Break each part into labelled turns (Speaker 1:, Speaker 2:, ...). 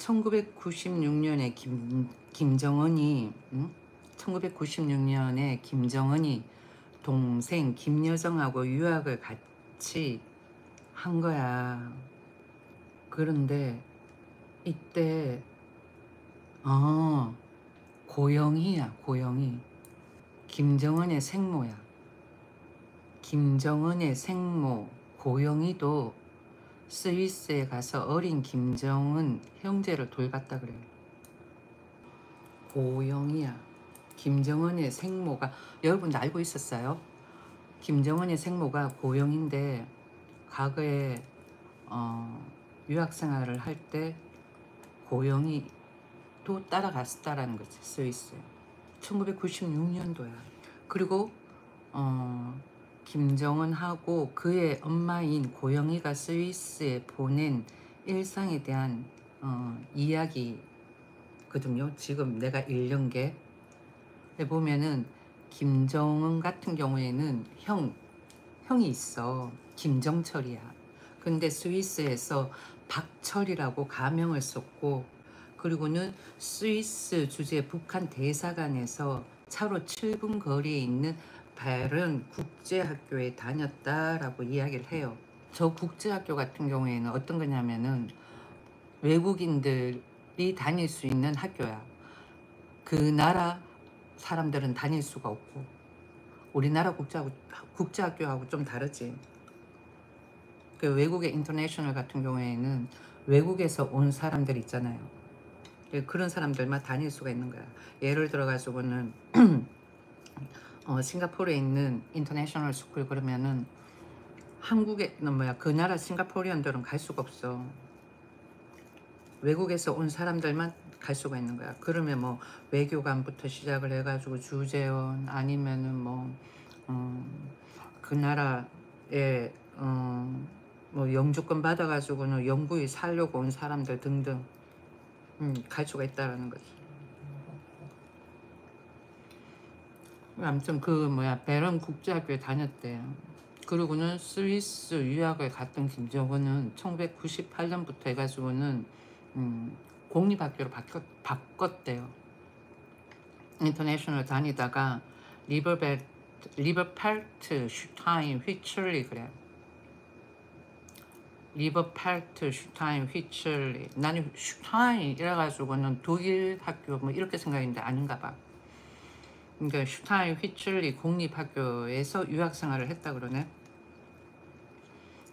Speaker 1: 1996년에 김정은이 1996년에 김정은이 동생 김여정하고 유학을 같이 한 거야. 그런데 이때 고영희야. 고영희 김정은의 생모야. 김정은의 생모 고영희도 스위스에 가서 어린 김정은 형제를 돌봤다 그래. 고영희야. 김정은의 생모가, 여러분도 알고 있었어요? 김정은의 생모가 고영인데 과거에 유학생활을 할 때 고영이도 따라갔다라는 거지. 스위스에 1996년도야 그리고 김정은하고 그의 엄마인 고영이가 스위스에 보낸 일상에 대한 이야기거든요. 지금 내가 읽는 게. 보면은 김정은 같은 경우에는 형이 있어. 김정철이야. 근데 스위스에서 박철이라고 가명을 썼고, 그리고는 스위스 주재 북한 대사관에서 차로 7분 거리에 있는 베른 국제학교에 다녔다라고 이야기를 해요. 저 국제학교 같은 경우에는 어떤 거냐면은 외국인들이 다닐 수 있는 학교야. 그 나라 사람들은 다닐 수가 없고, 우리나라 국제학교하고 좀 다르지. 그 외국의 인터내셔널 같은 경우에는 외국에서 온 사람들 있잖아요. 그런 사람들만 다닐 수가 있는 거야. 예를 들어 가지고는 싱가포르에 있는 인터내셔널 스쿨 그러면은 그 나라 싱가포리언들은 갈 수가 없어. 외국에서 온 사람들만 갈 수가 있는 거야. 그러면 뭐 외교관부터 시작을 해가지고 주재원 아니면은 그 나라에 뭐 영주권 받아가지고는 영구히 살려고 온 사람들 등등 갈 수가 있다라는 거지. 아무튼 베른 국제학교에 다녔대. 그리고는 스위스 유학을 갔던 김정은은 1998년부터 해가지고는 공립학교로 바꿨대요. 인터내셔널 다니다가 리버팔트 슈타인 휘철리 그래. 리버팔트 슈타인 휘철리. 나는 슈타인 이래가지고는 독일 학교 뭐 이렇게 생각했는데 아닌가 봐. 그러니까 슈타인 휘철리 공립학교에서 유학생활을 했다 그러네.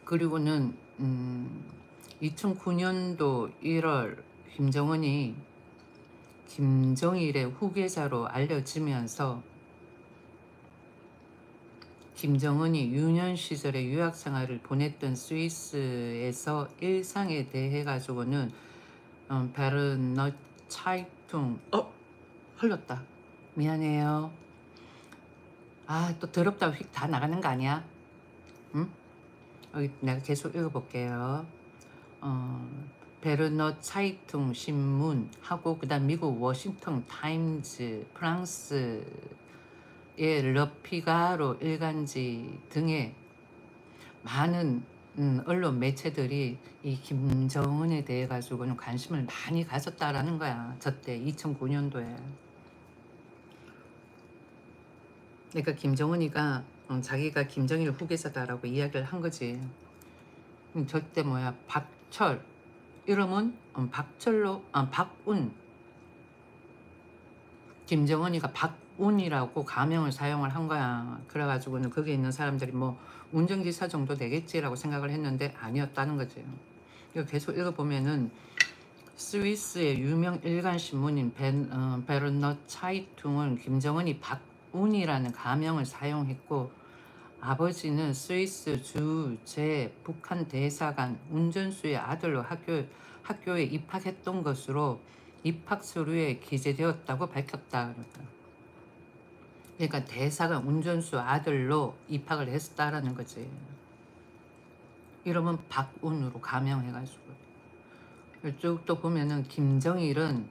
Speaker 1: 그리고는 2009년도 1월 김정은이 김정일의 후계자로 알려지면서 김정은이 유년 시절에 유학생활을 보냈던 스위스에서 일상에 대해 가지고는 베르너 차이퉁 흘렀다. 미안해요. 또 더럽다 휙 다 나가는 거 아니야? 응? 여기 내가 계속 읽어볼게요. 베르너 차이퉁 신문하고 그다음 미국 워싱턴 타임즈, 프랑스의 르피가로 일간지 등의 많은 언론 매체들이 이 김정은에 대해 가지고는 관심을 많이 가졌다라는 거야. 저때 2009년도에. 그러니까 김정은이가 자기가 김정일 후계자다라고 이야기를 한 거지. 저때 박철 이름은 박운. 김정은이가 박운이라고 가명을 사용을 한 거야. 그래가지고는 거기에 있는 사람들이 뭐 운전기사 정도 되겠지라고 생각을 했는데 아니었다는 거지. 이거 계속 읽어보면은 스위스의 유명 일간 신문인 베르너 차이퉁은 김정은이 박운이라는 가명을 사용했고, 아버지는 스위스 주재 북한 대사관 운전수의 아들로 학교에 입학했던 것으로 입학 서류에 기재되었다고 밝혔다. 그러니까 대사관 운전수 아들로 입학을 했다라는 거지. 이러면 박운으로 가명해가지고. 쭉 또 보면은 김정일은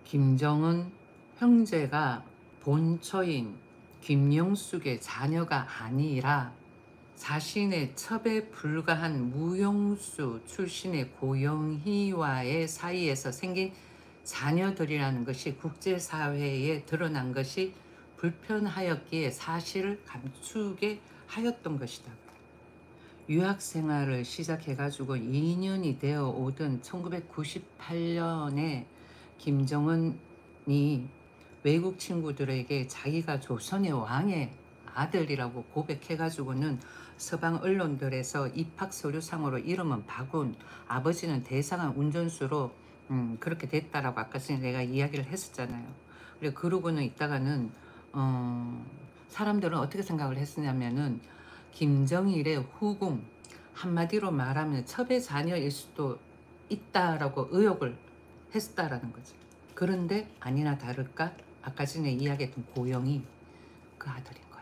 Speaker 1: 김정은 형제가 본처인 김영숙의 자녀가 아니라 자신의 첩에 불과한 무용수 출신의 고영희와의 사이에서 생긴 자녀들이라는 것이 국제사회에 드러난 것이 불편하였기에 사실을 감추게 하였던 것이다. 유학 생활을 시작해가지고 2년이 되어 오던 1998년에 김정은이 외국 친구들에게 자기가 조선의 왕의 아들이라고 고백해가지고는 서방 언론들에서 입학서류상으로 이름은 박운, 아버지는 대상한 운전수로 그렇게 됐다라고 아까 전에 내가 이야기를 했었잖아요. 그러고는 있다가는 사람들은 어떻게 생각을 했었냐면은 김정일의 후궁, 한마디로 말하면 첩의 자녀일 수도 있다라고 의혹을 했다라는 거죠. 그런데 아니나 다를까 아까 전에 이야기했던 고영이 그 아들인 거야.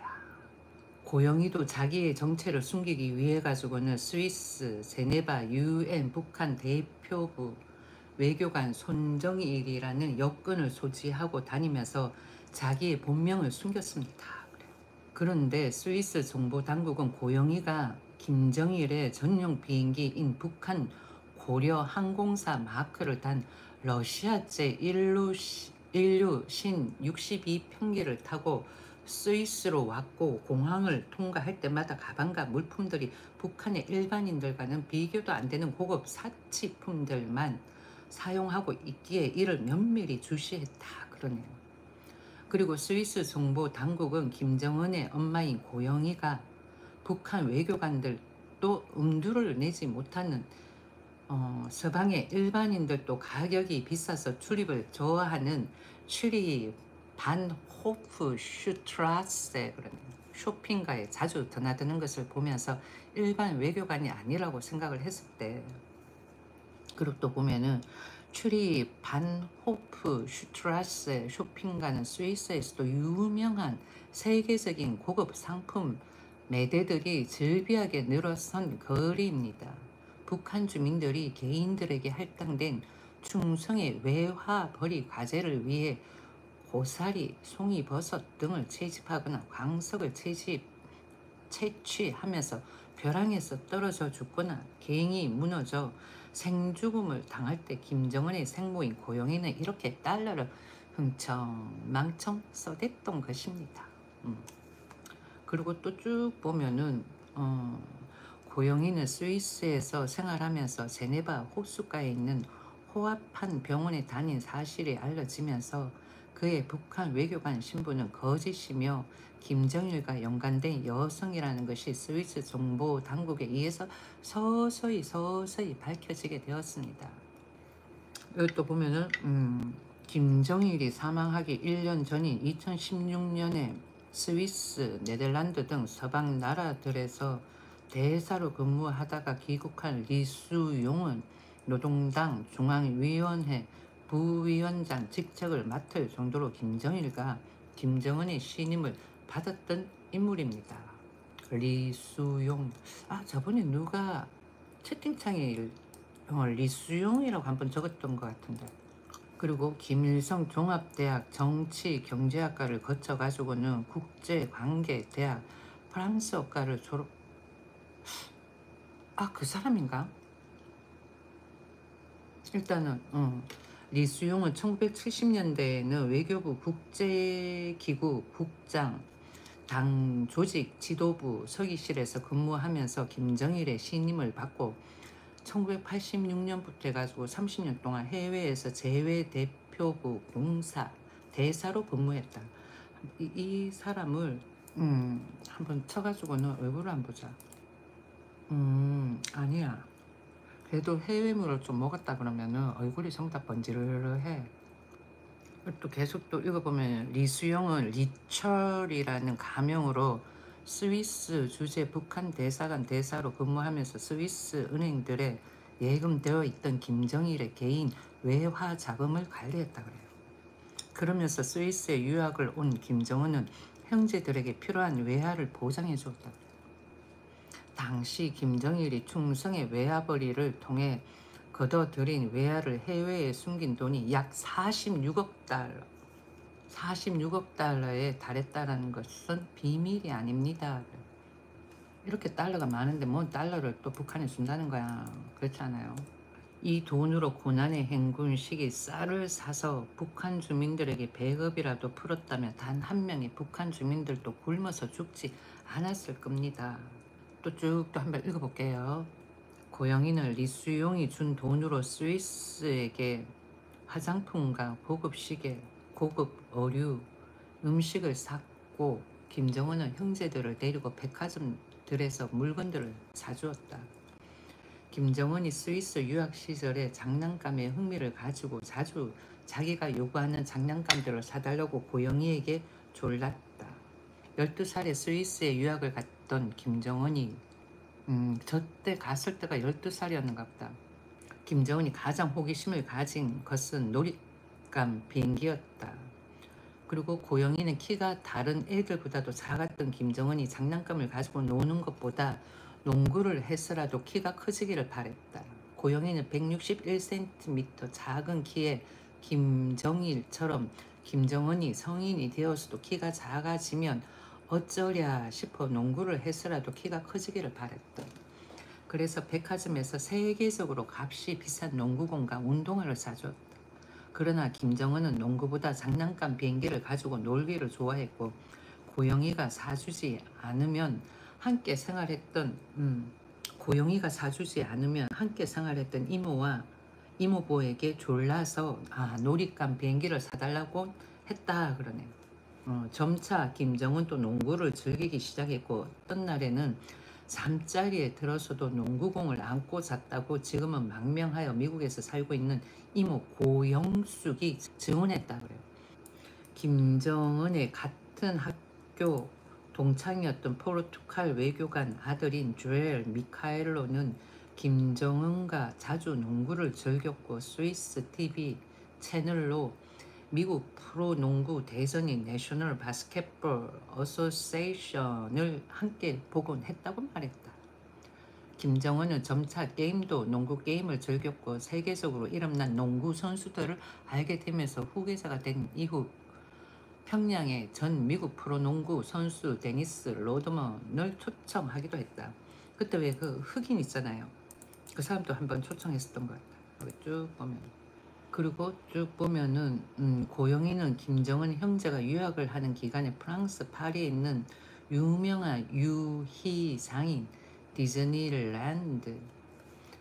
Speaker 1: 고영이도 자기의 정체를 숨기기 위해 가지고는 스위스, 제네바, UN, 북한 대표부 외교관 손정일이라는 여권을 소지하고 다니면서 자기의 본명을 숨겼습니다. 그런데 스위스 정보당국은 고영이가 김정일의 전용 비행기인 북한 고려 항공사 마크를 단 러시아제 인류 신 62편기를 타고 스위스로 왔고 공항을 통과할 때마다 가방과 물품들이 북한의 일반인들과는 비교도 안 되는 고급 사치품들만 사용하고 있기에 이를 면밀히 주시했다 그러네요. 그리고 스위스 정보 당국은 김정은의 엄마인 고영이가 북한 외교관들도 음두를 내지 못하는 서방의 일반인들도 가격이 비싸서 출입을 저하는 슈리 반호프 슈트라세 쇼핑가에 자주 드나드는 것을 보면서 일반 외교관이 아니라고 생각을 했을 때, 그리고 또 보면은 츄리 반호프 슈트라세 쇼핑가는 스위스에서도 유명한 세계적인 고급 상품 매대들이 즐비하게 늘어선 거리입니다. 북한 주민들이 개인들에게 할당된 충성의 외화벌이 과제를 위해 고사리, 송이버섯 등을 채집하거나 광석을 채취하면서 벼랑에서 떨어져 죽거나 갱이 무너져 생죽음을 당할 때 김정은의 생모인 고영이는 이렇게 달러를 흥청망청 써댔던 것입니다. 그리고 또 쭉 보면은 고영이는 스위스에서 생활하면서 제네바 호숫가에 있는 호합한 병원에 다닌 사실이 알려지면서 그의 북한 외교관 신분은 거짓이며 김정일과 연관된 여성이라는 것이 스위스 정보 당국에 의해서 서서히 밝혀지게 되었습니다. 여기 또 보면은 김정일이 사망하기 1년 전인 2016년에 스위스, 네덜란드 등 서방 나라들에서 대사로 근무하다가 귀국한 리수용은 노동당 중앙위원회 부위원장 직책을 맡을 정도로 김정일과 김정은의 신임을 받았던 인물입니다. 리수용, 저번에 누가 채팅창에 리수용이라고 한번 적었던 것 같은데. 그리고 김일성 종합대학 정치경제학과를 거쳐가지고는 국제관계대학 프랑스어과를 졸업. 그 사람인가? 일단은 리수용은 1970년대에는 외교부 국제기구 국장, 당 조직 지도부 서기실에서 근무하면서 김정일의 신임을 받고 1986년부터 해가지고 30년 동안 해외에서 제외대표부 공사 대사로 근무했다. 이 사람을 한번 쳐가지고는 얼굴을 한번 보자. 아니야. 그래도 해외물을 좀 먹었다 그러면은 얼굴이 정답 번지르르해. 또 계속 또 읽어보면 리수용은 리철이라는 가명으로 스위스 주재 북한 대사관 대사로 근무하면서 스위스 은행들에 예금되어 있던 김정일의 개인 외화 자금을 관리했다 그래요. 그러면서 스위스에 유학을 온 김정은은 형제들에게 필요한 외화를 보장해 주었다. 당시 김정일이 충성의 외화벌이를 통해 걷어들인 외화를 해외에 숨긴 돈이 약 46억 달러에 달했다는 것은 비밀이 아닙니다. 이렇게 달러가 많은데 뭔 달러를 또 북한에 준다는 거야. 그렇지 않아요? 이 돈으로 고난의 행군 시기 쌀을 사서 북한 주민들에게 배급이라도 풀었다면 단 한 명의 북한 주민들도 굶어서 죽지 않았을 겁니다. 또 쭉 또 한번 읽어볼게요. 고영이는 리수용이 준 돈으로 스위스에게 화장품과 고급 시계, 고급 의류, 음식을 샀고 김정은은 형제들을 데리고 백화점들에서 물건들을 사주었다. 김정은이 스위스 유학 시절에 장난감에 흥미를 가지고 자주 자기가 요구하는 장난감들을 사달라고 고영이에게 졸랐다. 12살에 스위스에 유학을 갔던 김정은이 저때 갔을 때가 12살이었는가 보다. 김정은이 가장 호기심을 가진 것은 놀잇감 비행기였다. 그리고 고영이는 키가 다른 애들보다도 작았던 김정은이 장난감을 가지고 노는 것보다 농구를 해서라도 키가 커지기를 바랬다. 고영이는 161cm 작은 키에 김정일처럼 김정은이 성인이 되어서도 키가 작아지면 어쩌랴 싶어 농구를 해서라도 키가 커지기를 바랬다. 그래서 백화점에서 세계적으로 값이 비싼 농구공과 운동화를 사줬다. 그러나 김정은은 농구보다 장난감 비행기를 가지고 놀기를 좋아했고 고영이가 사주지 않으면 함께 생활했던 이모와 이모부에게 졸라서 놀잇감 비행기를 사달라고 했다 그러네. 점차 김정은도 농구를 즐기기 시작했고 어떤 날에는 잠자리에 들어서도 농구공을 안고 잤다고 지금은 망명하여 미국에서 살고 있는 이모 고영숙이 증언했다 그래요. 김정은의 같은 학교 동창이었던 포르투갈 외교관 아들인 주엘 미카엘로는 김정은과 자주 농구를 즐겼고 스위스 TV 채널로 미국 프로농구 대선인 내셔널 바스켓볼 어소시에이션을 함께 보곤 했다고 말했다. 김정은은 점차 농구 게임을 즐겼고 세계적으로 이름난 농구 선수들을 알게 되면서 후계자가 된 이후 평양의 전 미국 프로농구 선수 데니스 로드먼을 초청하기도 했다. 그때 왜 그 흑인 있잖아요. 그 사람도 한번 초청했었던 것 같다. 쭉 보면. 그리고 쭉 보면은 고영이는 김정은 형제가 유학을 하는 기간에 프랑스 파리에 있는 유명한 유희상인 디즈니랜드,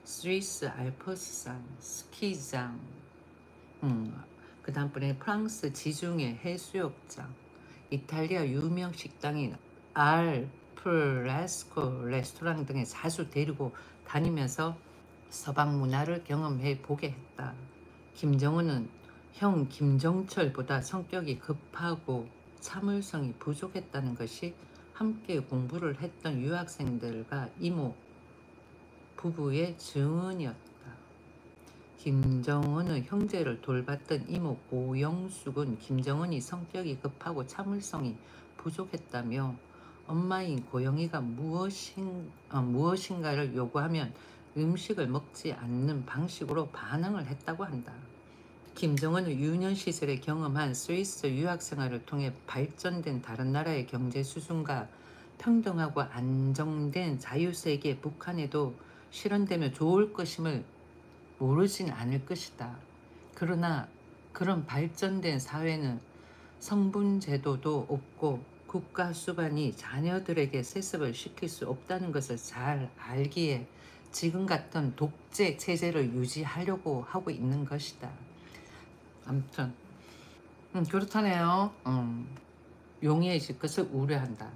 Speaker 1: 스위스 알프스산 스키장, 그 다음번에 프랑스 지중해 해수욕장, 이탈리아 유명 식당인 알프레스코 레스토랑 등에 자주 데리고 다니면서 서방 문화를 경험해 보게 했다. 김정은은 형 김정철보다 성격이 급하고 참을성이 부족했다는 것이 함께 공부를 했던 유학생들과 이모 부부의 증언이었다. 김정은의 형제를 돌봤던 이모 고영숙은 김정은이 성격이 급하고 참을성이 부족했다며 엄마인 고영이가 무엇인가를 요구하면 음식을 먹지 않는 방식으로 반응을 했다고 한다. 김정은은 유년 시절에 경험한 스위스 유학생활을 통해 발전된 다른 나라의 경제 수준과 평등하고 안정된 자유세계 북한에도 실현되면 좋을 것임을 모르진 않을 것이다. 그러나 그런 발전된 사회는 성분제도도 없고 국가 수반이 자녀들에게 세습을 시킬 수 없다는 것을 잘 알기에 지금 같은 독재 체제를 유지하려고 하고 있는 것이다. 아무튼 그렇다네요. 용의해질 것을 우려한다.